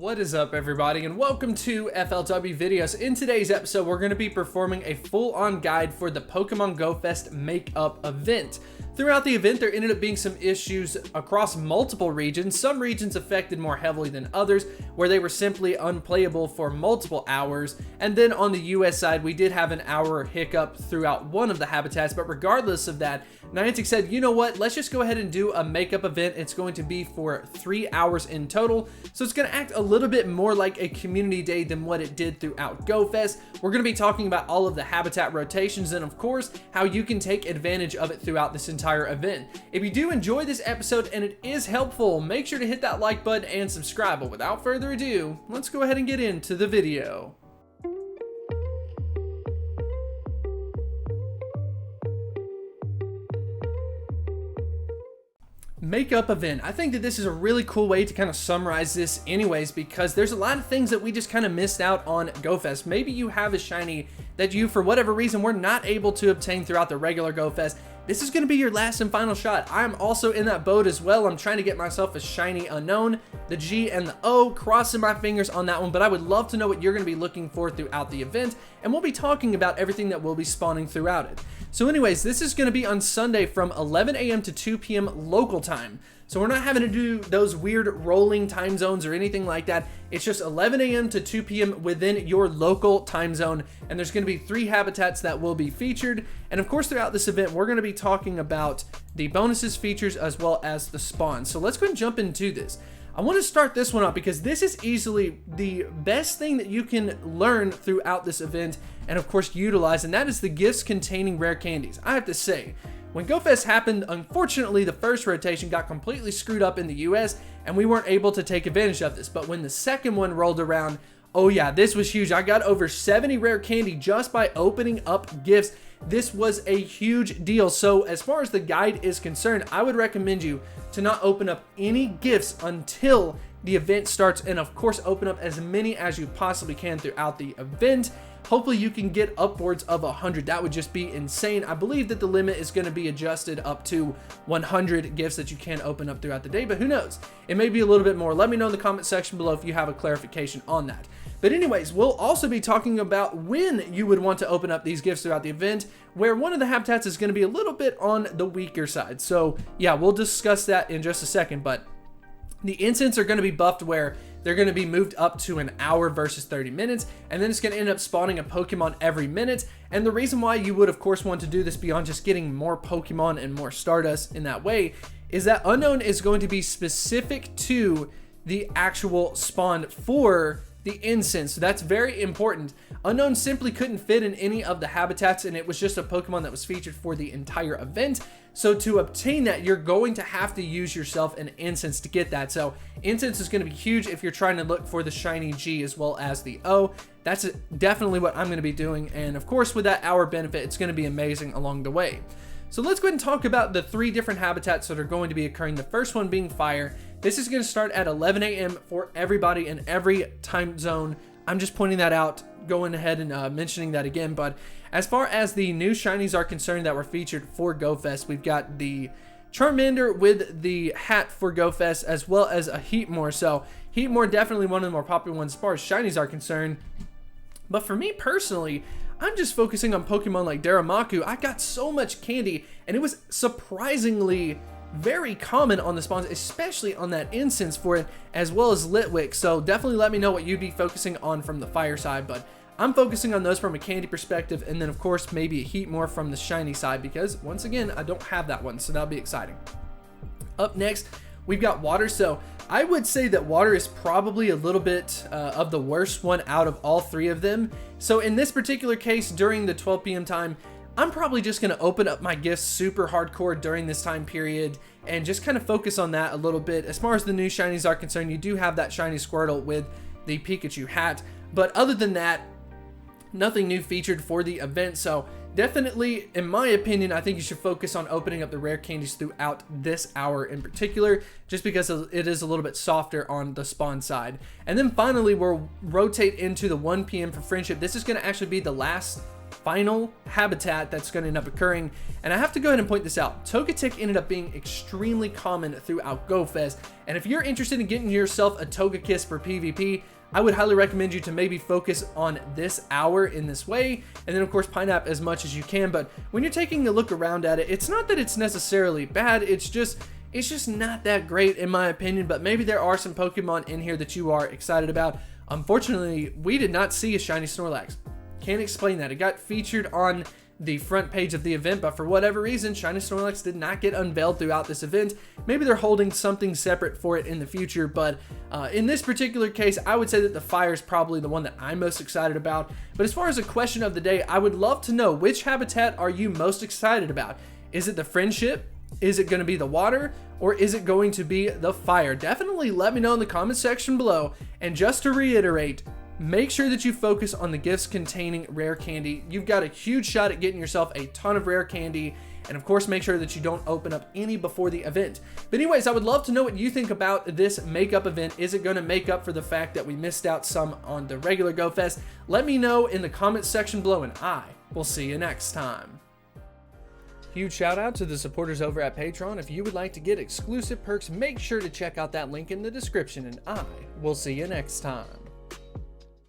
What is up, everybody, and welcome to FLW Videos. In today's episode, we're going to be performing a full-on guide for the Pokemon Go Fest Makeup event. Throughout the event, there ended up being some issues across multiple regions. Some regions affected more heavily than others, where they were simply unplayable for multiple hours. And then on the US side, we did have an hour hiccup throughout one of the habitats, but regardless of that, Niantic said, you know what, let's just go ahead and do a makeup event. It's going to be for 3 hours in total, so it's going to act a little bit more like a community day than what it did throughout GoFest. We're going to be talking about all of the habitat rotations and, of course, how you can take advantage of it throughout this entire event. If you do enjoy this episode and it is helpful, make sure to hit that like button and subscribe. But without further ado, let's go ahead and get into the video. Makeup event. I think that this is a really cool way to kind of summarize this anyways, because there's a lot of things that we just kind of missed out on GoFest. Maybe you have a shiny that you, for whatever reason, were not able to obtain throughout the regular GoFest. This is going to be your last and final shot. I'm also in that boat as well. I'm trying to get myself a shiny unknown, the G and the O, crossing my fingers on that one, but I would love to know what you're going to be looking for throughout the event, and we'll be talking about everything that will be spawning throughout it. So anyways, this is going to be on Sunday from 11 a.m. to 2 p.m. local time. So we're not having to do those weird rolling time zones or anything like that. It's just 11 a.m. to 2 p.m. within your local time zone. And there's going to be 3 habitats that will be featured. And of course, throughout this event, we're going to be talking about the bonuses, features, as well as the spawns. So let's go and jump into this. I want to start this one up because this is easily the best thing that you can learn throughout this event and of course utilize, and that is the gifts containing rare candies. I have to say, when GoFest happened, unfortunately the first rotation got completely screwed up in the US and we weren't able to take advantage of this, but when the second one rolled around, oh yeah, this was huge. I got over 70 rare candy just by opening up gifts. This was a huge deal. So as far as the guide is concerned, I would recommend you to not open up any gifts until the event starts, and of course open up as many as you possibly can throughout the event. Hopefully you can get upwards of 100. That would just be insane. I believe that the limit is going to be adjusted up to 100 gifts that you can open up throughout the day, but who knows? It may be a little bit more. Let me know in the comment section below if you have a clarification on that. But anyways, we'll also be talking about when you would want to open up these gifts throughout the event, where one of the habitats is going to be a little bit on the weaker side. So yeah, we'll discuss that in just a second, but the incense are going to be buffed where they're going to be moved up to an hour versus 30 minutes, and then it's going to end up spawning a Pokemon every minute. And the reason why you would of course want to do this beyond just getting more Pokemon and more Stardust in that way is that Unknown is going to be specific to the actual spawn for the incense. So that's very important. Unknown simply couldn't fit in any of the habitats, and it was just a Pokemon that was featured for the entire event. So to obtain that, you're going to have to use yourself an incense to get that. So incense is going to be huge if you're trying to look for the shiny G as well as the O. That's definitely what I'm going to be doing, and of course with that hour benefit, it's going to be amazing along the way. So let's go ahead and talk about the 3 different habitats that are going to be occurring. The first one being Fire. This is going to start at 11 a.m. for everybody in every time zone. I'm just pointing that out, going ahead and mentioning that again. But as far as the new shinies are concerned that were featured for GoFest, we've got the Charmander with the hat for GoFest, as well as a Heatmore. So Heatmore, definitely one of the more popular ones as far as shinies are concerned. But for me personally, I'm just focusing on Pokemon like Darumaka. I got so much candy, and it was surprisingly very common on the spawns, especially on that incense for it, as well as Litwick. So definitely let me know what you'd be focusing on from the fire side, but I'm focusing on those from a candy perspective, and then of course maybe a Heatmore from the shiny side, because once again I don't have that one, so that'll be exciting. Up next, we've got Water. So I would say that Water is probably a little bit of the worst one out of all 3 of them. So in this particular case, during the 12 p.m. time, I'm probably just going to open up my gifts super hardcore during this time period and just kind of focus on that a little bit. As far as the new shinies are concerned, you do have that shiny Squirtle with the Pikachu hat, but other than that, nothing new featured for the event. So definitely, in my opinion, I think you should focus on opening up the rare candies throughout this hour in particular, just because it is a little bit softer on the spawn side. And then finally, we'll rotate into the 1 p.m. for Friendship. This is going to actually be the last final habitat that's going to end up occurring. And I have to go ahead and point this out. Togetic ended up being extremely common throughout GoFest. And if you're interested in getting yourself a Togekiss for PvP, I would highly recommend you to maybe focus on this hour in this way, and then of course Pineapple as much as you can. But when you're taking a look around at it, it's not that it's necessarily bad, it's just not that great in my opinion. But maybe there are some Pokemon in here that you are excited about. Unfortunately, we did not see a shiny Snorlax. Can't explain that. It got featured on the front page of the event, but for whatever reason, shiny Snorlax did not get unveiled throughout this event. Maybe they're holding something separate for it in the future, but in this particular case, I would say that the fire is probably the one that I'm most excited about. But as far as a question of the day, I would love to know, which habitat are you most excited about? Is it the friendship? Is it going to be the water? Or is it going to be the fire? Definitely let me know in the comment section below. And just to reiterate, make sure that you focus on the gifts containing rare candy. You've got a huge shot at getting yourself a ton of rare candy. And of course, make sure that you don't open up any before the event. But anyways, I would love to know what you think about this makeup event. Is it going to make up for the fact that we missed out some on the regular GoFest? Let me know in the comment section below, and I will see you next time. Huge shout out to the supporters over at Patreon. If you would like to get exclusive perks, make sure to check out that link in the description, and I will see you next time.